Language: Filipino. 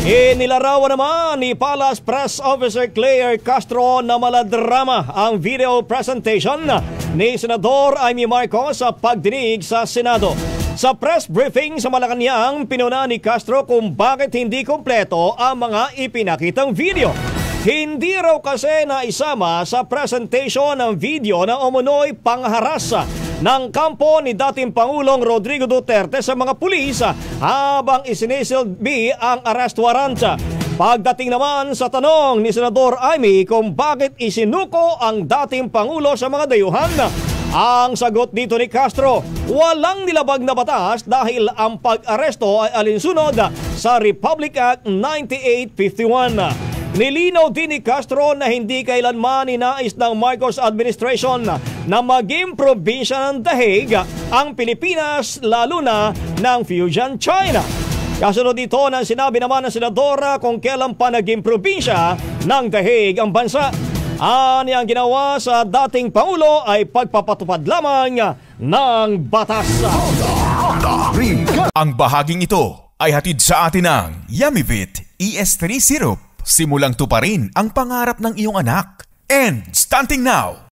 Inilarawan naman ni Palace Press Officer Claire Castro na maladrama ang video presentation ni Senador Amy Marcos sa pagdinig sa Senado. Sa press briefing sa Malacanang, pinuna ni Castro kung bakit hindi kompleto ang mga ipinakitang video. Hindi raw kasi naisama sa presentation ng video na umunoy pangharas ng kampo ni dating Pangulong Rodrigo Duterte sa mga pulis habang isinisilbi ang arrest warrant. Pagdating naman sa tanong ni Senador Amy kung bakit isinuko ang dating Pangulo sa mga dayuhan, ang sagot dito ni Castro, walang nilabag na batas dahil ang pag-aresto ay alinsunod sa Republic Act 9851. Nilinaw din ni Castro na hindi kailanman ninais ng Marcos administration na maging probinsya ng Dahig ang Pilipinas, lalo na ng Fujian, China. Kasunod dito ng sinabi naman ng senadora kung kailan pa naging probinsya ng Dahig ang bansa. Ang ginawa sa dating Pangulo ay pagpapatupad lamang ng batas. Ang bahaging ito ay hatid sa atin ng Yummy-Vit ES3 Syrup. Simulang tuparin ang pangarap ng iyong anak. And starting now,